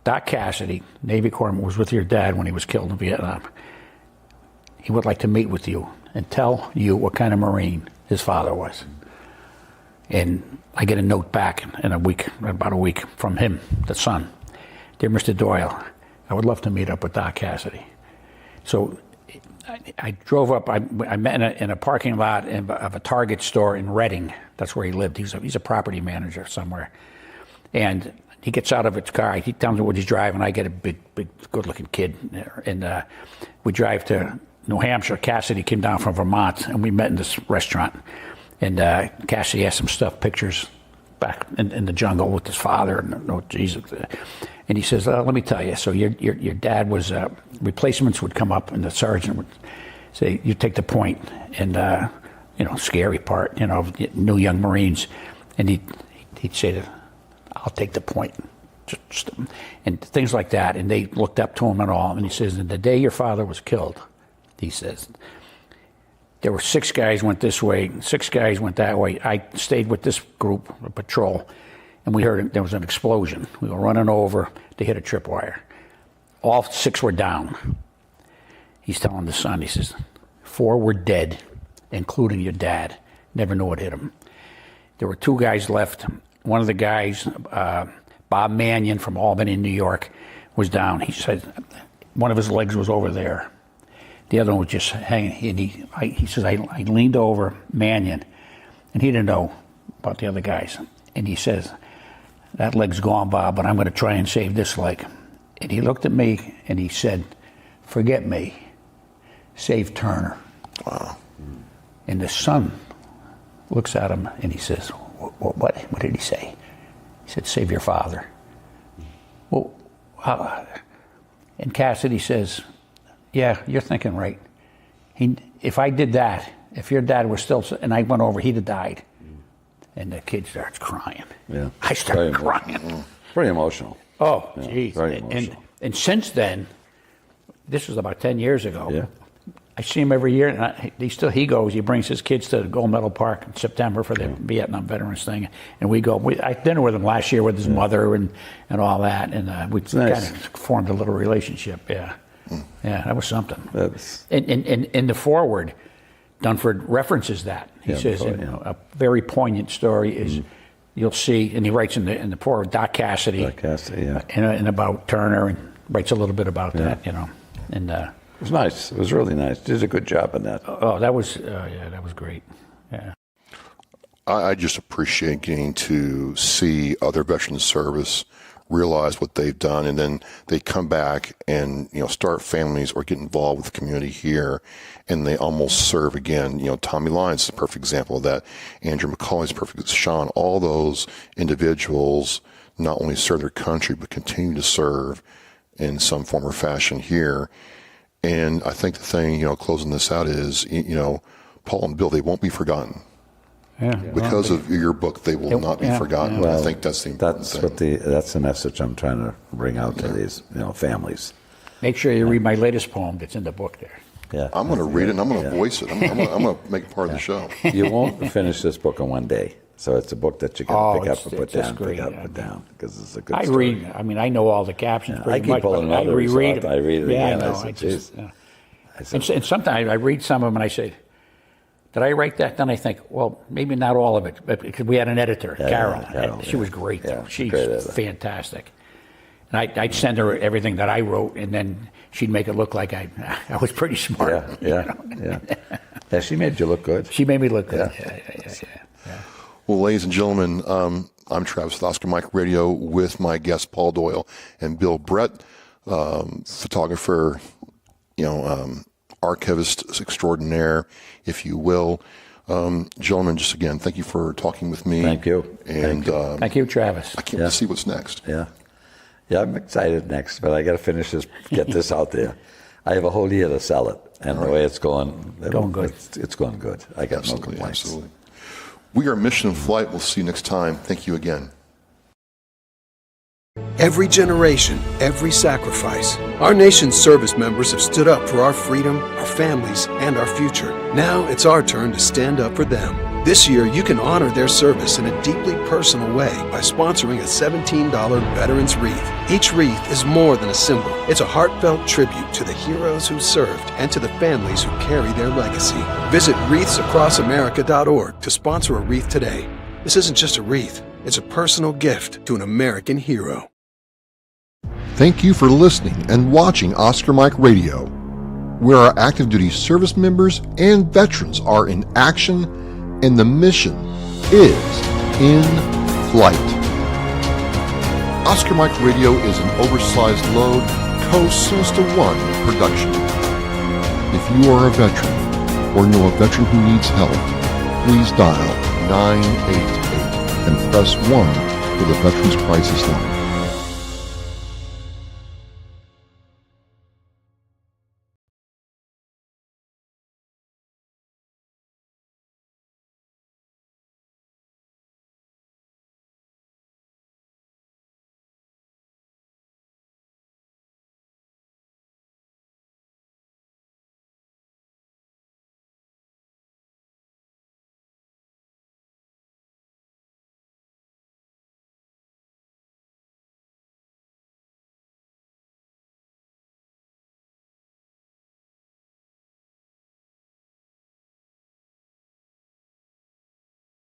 Doc Cassidy, Navy corpsman, was with your dad when he was killed in Vietnam. He would like to meet with you and tell you what kind of Marine his father was. And I get a note back in about a week from him, the son. Dear Mr. Doyle, I would love to meet up with Doc Cassidy. So I drove up. I met in a parking lot of a Target store in Reading. That's where he lived. He's a property manager somewhere. And he gets out of his car. He tells me what he's driving. I get a big, good-looking kid. And we drive to New Hampshire. Cassidy came down from Vermont, and we met in this restaurant. And Cassidy has some stuff, pictures back in the jungle with his father. And oh, Jesus. And he says, let me tell you. So your dad was, replacements would come up, and the sergeant would say, you take the point. And, scary part, new young Marines. And he'd say that, I'll take the point. And things like that. And they looked up to him and all. And he says, and the day your father was killed, he says, there were 6 guys went this way, 6 guys went that way. I stayed with this group, a patrol, and we heard there was an explosion. We were running over to hit a tripwire. All 6 were down. He's telling the son, he says, 4 were dead, including your dad. Never knew what hit him. There were 2 guys left. One of the guys, Bob Mannion from Albany, New York, was down. He said one of his legs was over there. The other one was just hanging. And he says, I leaned over Mannion, and he didn't know about the other guys. And he says, that leg's gone, Bob, but I'm going to try and save this leg. And he looked at me, and he said, forget me. Save Turner. Wow. And the son looks at him, and he says, what did he say? He said, save your father. Well, and Cassidy says, yeah, you're thinking right. If I did that, if your dad was still, and I went over, he'd have died. And the kid starts crying. Yeah. I started crying. Very emotional. Oh, yeah, geez. Very emotional. And since then, this was about 10 years ago. Yeah. I see him every year, and he goes. He brings his kids to Gold Medal Park in September for the Vietnam Veterans thing, and we go. I had dinner with him last year with his mother and all that, and we kind of formed a little relationship. Yeah, yeah, that was something. In the foreword, Dunford references that. He says, a very poignant story is. You'll see, and he writes in the foreword, Doc Cassidy, and about Turner, and writes a little bit about that, and. It was nice. It was really nice. Did a good job in that. Oh, that was that was great. Yeah. I just appreciate getting to see other veterans service realize what they've done, and then they come back and start families or get involved with the community here, and they almost serve again. Tommy Lyons is a perfect example of that. Andrew McCauley is perfect. Sean, all those individuals not only serve their country but continue to serve in some form or fashion here. And I think the thing, closing this out is, Paul and Bill, they won't be forgotten. Yeah. Because of your book, they will not be forgotten. Well, I think that's the important thing. That's the message I'm trying to bring out to these, families. Make sure you read my latest poem that's in the book there. Yeah. I'm going to read it and I'm going to voice it. I'm going to make it part of the show. You won't finish this book in one day. So it's a book that you can pick up and put down, put down, because it's a good story. Read. I mean, I know all the captions pretty much, but I reread them. I read it again. And sometimes I read some of them and I say, did I write that? Then I think, well, maybe not all of it, because we had an editor, Carol. She was great, though. She's fantastic. And I'd send her everything that I wrote, and then she'd make it look like I was pretty smart. Yeah, she made you look good. She made me look good. Yeah. Well, ladies and gentlemen, I'm Travis with Oscar Mike Radio with my guests Paul Doyle and Bill Brett, photographer, archivist extraordinaire, if you will. Gentlemen, just again, thank you for talking with me. Thank you. And thank you, Travis. I can't wait to see what's next. Yeah, I'm excited next, but I got to finish this, get this out there. I have a whole year to sell it, and the way it's going good. It's going good. I got no complaints. Absolutely. We are Mission Flight. We'll see you next time. Thank you again. Every generation, every sacrifice. Our nation's service members have stood up for our freedom, our families, and our future. Now it's our turn to stand up for them. This year, you can honor their service in a deeply personal way by sponsoring a $17 Veterans Wreath. Each wreath is more than a symbol. It's a heartfelt tribute to the heroes who served and to the families who carry their legacy. Visit wreathsacrossamerica.org to sponsor a wreath today. This isn't just a wreath. It's a personal gift to an American hero. Thank you for listening and watching Oscar Mike Radio, where our active duty service members and veterans are in action and the mission is in flight. Oscar Mike Radio is an oversized load Co-Sinister One production. If you are a veteran or know a veteran who needs help, please dial 988 and press 1 for the Veterans Crisis Line.